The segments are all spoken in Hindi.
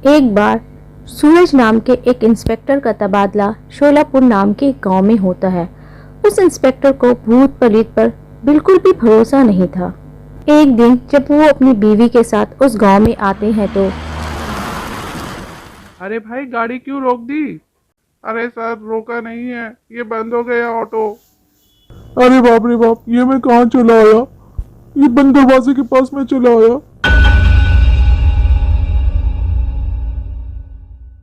एक बार सूरज नाम के एक इंस्पेक्टर का तबादला शोलापुर नाम के एक गांव में होता है। उस इंस्पेक्टर को भूत प्रेत पर बिल्कुल भी भरोसा नहीं था। एक दिन जब वो अपनी बीवी के साथ उस गांव में आते हैं तो अरे भाई गाड़ी क्यों रोक दी। अरे सर रोका नहीं है, ये बंद हो गया ऑटो। अरे बाप रे बाप, ये मैं कहाँ चला आया। ये बंद दरवाजे के पास में चला आया।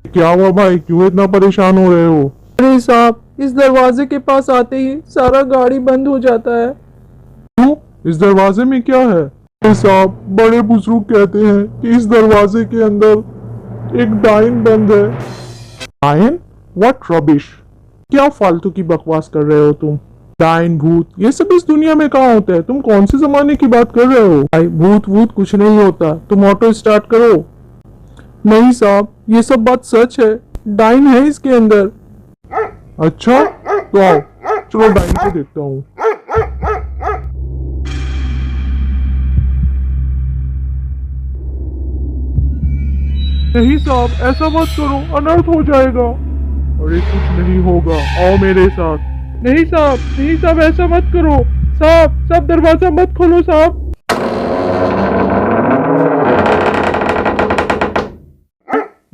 क्या हुआ भाई, क्यों इतना परेशान हो रहे हो। अरे साहब, इस दरवाजे के पास आते ही सारा गाड़ी बंद हो जाता है। क्यों, इस दरवाजे में क्या है। अरे साहब, बड़े बुजुर्ग कहते हैं कि इस दरवाजे के अंदर एक डायन बंद है। डायन? व्हाट रबिश, क्या फालतू की बकवास कर रहे हो तुम। डायन भूत ये सब इस दुनिया में कहाँ होता है। तुम कौन से जमाने की बात कर रहे हो। भाई भूत भूत कुछ नहीं होता, तुम ऑटो स्टार्ट करो। नहीं साहब, ये सब बात सच है, डायन है इसके अंदर। अच्छा तो आओ, चलो डायन को देखता हूँ। नहीं साहब, ऐसा मत करो, अनर्थ हो जाएगा। अरे कुछ नहीं होगा, आओ मेरे साथ। नहीं साहब, नहीं साहब, ऐसा मत करो। साहब साहब, दरवाजा मत खोलो साहब।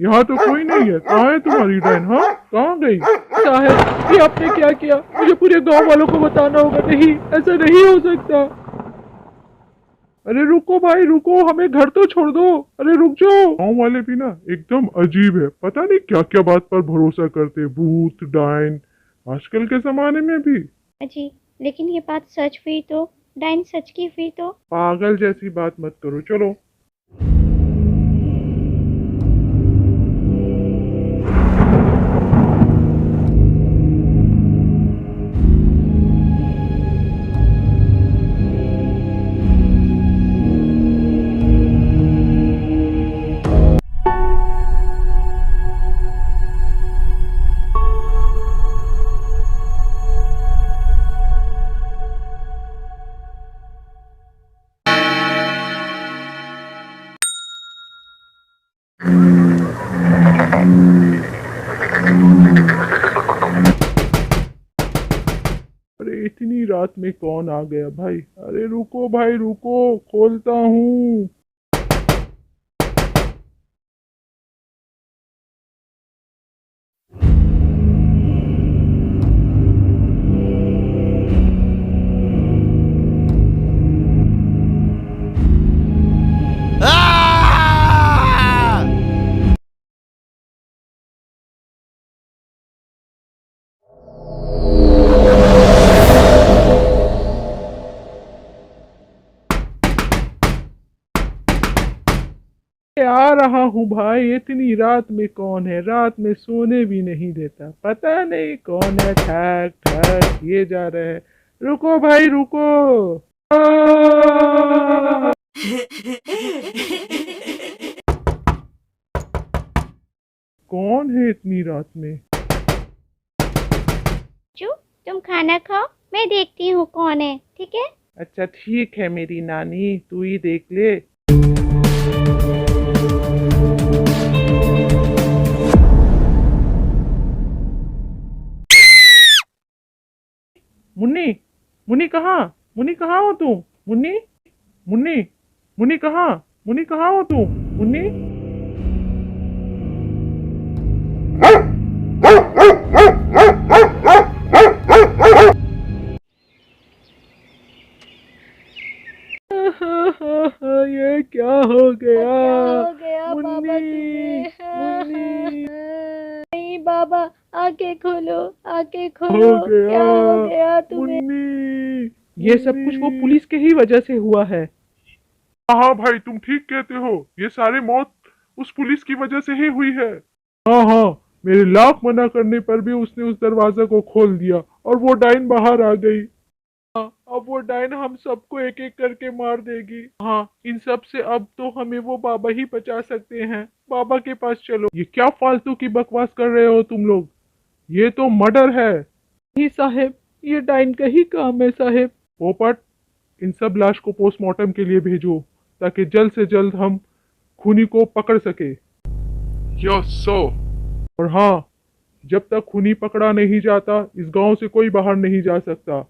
यहाँ तो कोई नहीं है, कहाँ है तुम्हारी डायन। हाँ कहाँ गई। साहब, ये आपने क्या किया, मुझे पूरे गांव वालों को बताना होगा। नहीं, ऐसा नहीं हो सकता। अरे रुको भाई रुको, हमें घर तो छोड़ दो। अरे रुक जाओ। गाँव वाले भी ना एकदम अजीब है, पता नहीं क्या क्या बात पर भरोसा करते, भूत डायन आजकल के जमाने में भी। अजी, लेकिन ये बात सच हुई तो, डाइन सच की हुई तो। पागल जैसी बात मत करो, चलो। अरे इतनी रात में कौन आ गया भाई। अरे रुको भाई रुको, खोलता हूँ। आ रहा हूँ भाई, इतनी रात में कौन है, रात में सोने भी नहीं देता, पता नहीं कौन है। ठक ठक ये जा रहे हैं। रुको भाई रुको। आ! कौन है इतनी रात में। चू, तुम खाना खाओ, मैं देखती हूँ कौन है, ठीक है। अच्छा ठीक है मेरी नानी, तू ही देख ले। मुन्नी, मुन्नी कहाँ, मुन्नी कहाँ हो तू। मुन्नी, मुन्नी, मुन्नी कहाँ, मुन्नी कहाँ हो तू। मुन्नी। ये क्या हो गया। क्या हो गया बाबा मुन्नी, तुम्हें। मुन्नी। नहीं बाबा, आंखें खोलो, आंखें हो खोलो। गया क्या हो गया तुम्हें। मुन्नी। ये सब कुछ वो पुलिस के ही वजह से हुआ है। हाँ भाई तुम ठीक कहते हो, ये सारी मौत उस पुलिस की वजह से ही हुई है। हाँ हाँ, मेरे लाख मना करने पर भी उसने उस दरवाजा को खोल दिया और वो डायन बाहर आ गई। हाँ, अब वो डायन हम सबको एक एक करके मार देगी। हाँ, इन सब से अब तो हमें वो बाबा ही बचा सकते हैं। बाबा के पास चलो। ये क्या फालतू की बकवास कर रहे हो तुम लोग, ये तो मर्डर है। नहीं साहेब, ये डाइन का ही काम है साहेब। पोपट, इन सब लाश को पोस्टमार्टम के लिए भेजो ताकि जल्द से जल्द हम खूनी को पकड़ सके। Yes sir. और हाँ, जब तक खूनी पकड़ा नहीं जाता इस गांव से कोई बाहर नहीं जा सकता।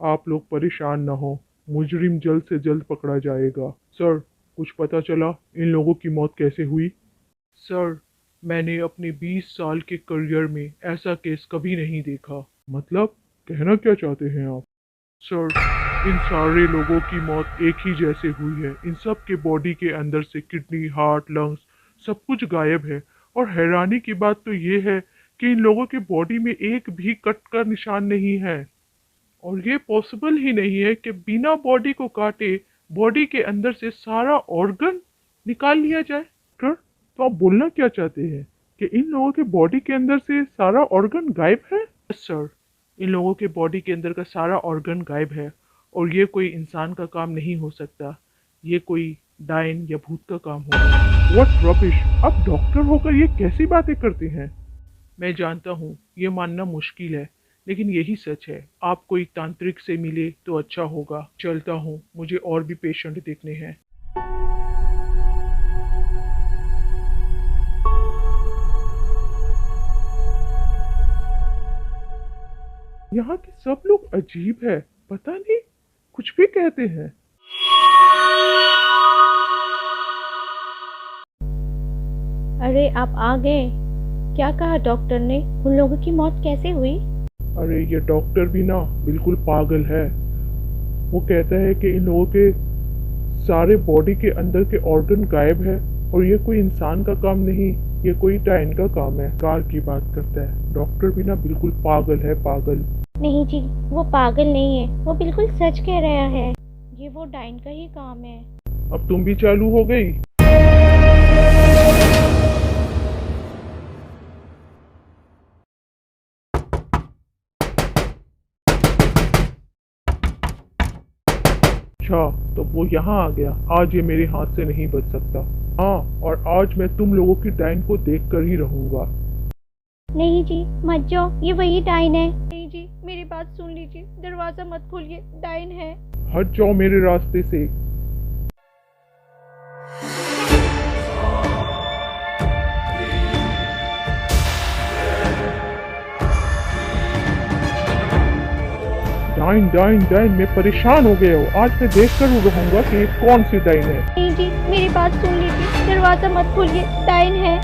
आप लोग परेशान न हो, मुजरिम जल्द से जल्द पकड़ा जाएगा। सर, कुछ पता चला इन लोगों की मौत कैसे हुई? सर, मैंने अपने 20 साल के करियर में ऐसा केस कभी नहीं देखा। मतलब कहना क्या चाहते हैं आप? सर, इन सारे लोगों की मौत एक ही जैसे हुई है। इन सब के बॉडी के अंदर से किडनी, हार्ट, लंग्स सब कुछ गायब है। और हैरानी की बात तो ये है कि इन लोगों के बॉडी में एक भी कट का निशान नहीं है। और ये पॉसिबल ही नहीं है कि बिना बॉडी को काटे बॉडी के अंदर से सारा ऑर्गन निकाल लिया जाए। सर, तो आप बोलना क्या चाहते हैं कि इन लोगों के बॉडी के अंदर से सारा ऑर्गन गायब है? यस सर, इन लोगों के बॉडी के अंदर का सारा ऑर्गन गायब है। और ये कोई इंसान का काम नहीं हो सकता, ये कोई डायन या भूत का काम होगा। व्हाट रबिश, आप डॉक्टर होकर ये कैसी बातें करते हैं? मैं जानता हूँ ये मानना मुश्किल है, लेकिन यही सच है। आप कोई तांत्रिक से मिले तो अच्छा होगा। चलता हूँ, मुझे और भी पेशेंट देखने हैं। यहाँ के सब लोग अजीब है, पता नहीं कुछ भी कहते हैं। अरे आप आ गए। क्या कहा डॉक्टर ने? उन लोगों की मौत कैसे हुई? अरे ये डॉक्टर भी ना बिल्कुल पागल है। वो कहता है कि इन लोगों के सारे बॉडी के अंदर के ऑर्गन गायब है और ये कोई इंसान का काम नहीं, ये कोई डायन का काम है। कार की बात करता है। डॉक्टर भी ना बिल्कुल पागल है, पागल। नहीं जी, वो पागल नहीं है, वो बिल्कुल सच कह रहा है। ये वो डाइन का ही काम है। अब तुम भी चालू हो गई। अच्छा, तो वो यहाँ आ गया। आज ये मेरे हाथ से नहीं बच सकता। हाँ, और आज मैं तुम लोगों की डायन को देख कर ही रहूंगा। नहीं जी, मत जाओ, ये वही डाइन है। नहीं जी, मेरी बात सुन लीजिए, दरवाजा मत खोलिए, डाइन है। हट जाओ मेरे रास्ते से। डाइन डाइन डाइन, मैं परेशान हो गया हूँ। आज मैं देख कर रहूंगा कि ये कौन सी डाइन है। नहीं जी, मेरी बात सुन लीजिए, दरवाजा मत खोलिए, डाइन है।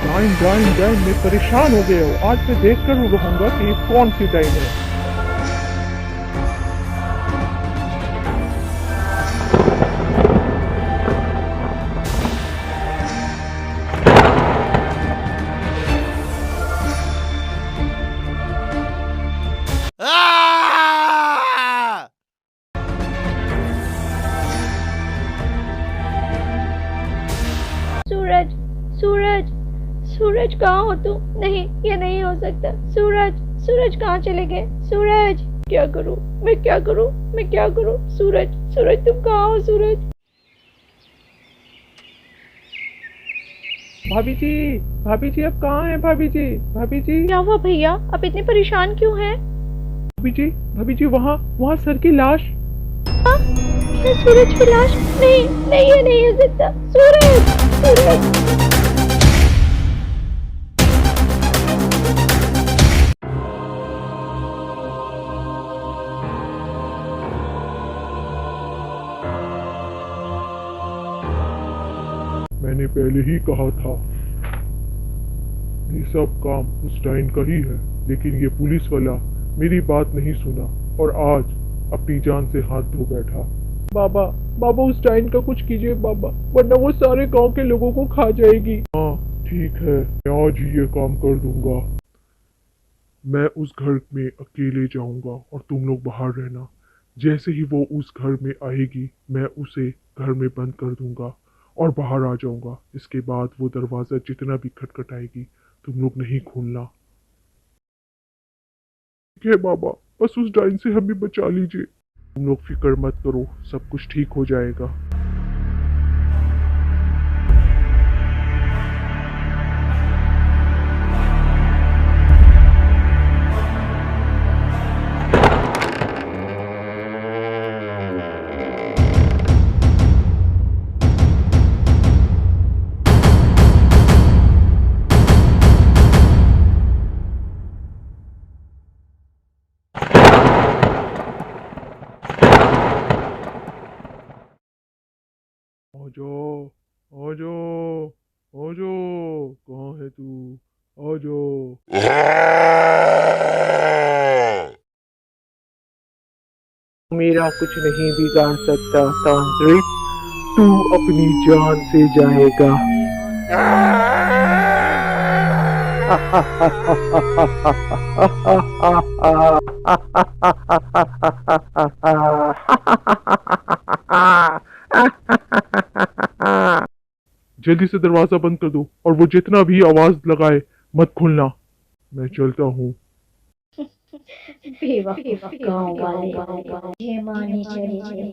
डाइन डाइन डाइन, मैं परेशान हो गया हूँ। आज मैं देख कर रहूंगा कि ये कौन सी डाइन है। सूरज, सूरज, सूरज कहाँ हो तुम? नहीं, ये नहीं हो सकता। सूरज, सूरज कहाँ चले गए? सूरज, क्या करूं मैं, क्या करूं मैं, क्या करूं? सूरज, सूरज तुम कहाँ हो? सूरज। भाभी जी अब कहाँ हैं? भाभी जी, भाभी जी, क्या हुआ भैया, आप इतने परेशान क्यों हैं? भाभी जी, वहाँ वहाँ सर की लाश। हाँ? क्या सूरज की लाश? नहीं नहीं, ये नहीं हो सकता। सूरज, सूरज। मैंने पहले ही कहा था ये सब काम उस डाइन का ही है, लेकिन ये पुलिस वाला मेरी बात नहीं सुना और आज अपनी जान से हाथ धो बैठा। बाबा, बाबा उस डाइन का कुछ कीजिए बाबा, वरना वो सारे गांव के लोगों को खा जाएगी। हाँ ठीक है, मैं आज ही ये काम कर दूंगा। मैं उस घर में अकेले जाऊंगा और तुम लोग बाहर रहना। जैसे ही वो उस घर में आएगी मैं उसे घर में बंद कर दूंगा और बाहर आ जाऊंगा। इसके बाद वो दरवाजा जितना भी खटखटाएगी तुम लोग नहीं खोलना। ठीक है बाबा, बस उस डाइन से हमें बचा लीजिए। तुम लोग फिक्र मत करो, सब कुछ ठीक हो जाएगा। आजो, आजो, आजो, कहाँ है तू? आजो। मेरा कुछ नहीं बिगाड़ सकता तांत्रिक, तू अपनी जान से जाएगा। जल्दी से दरवाजा बंद कर दो और वो जितना भी आवाज लगाए मत खोलना। मैं चलता हूँ। बेवकूफ गाँव वाले, ये माने चले।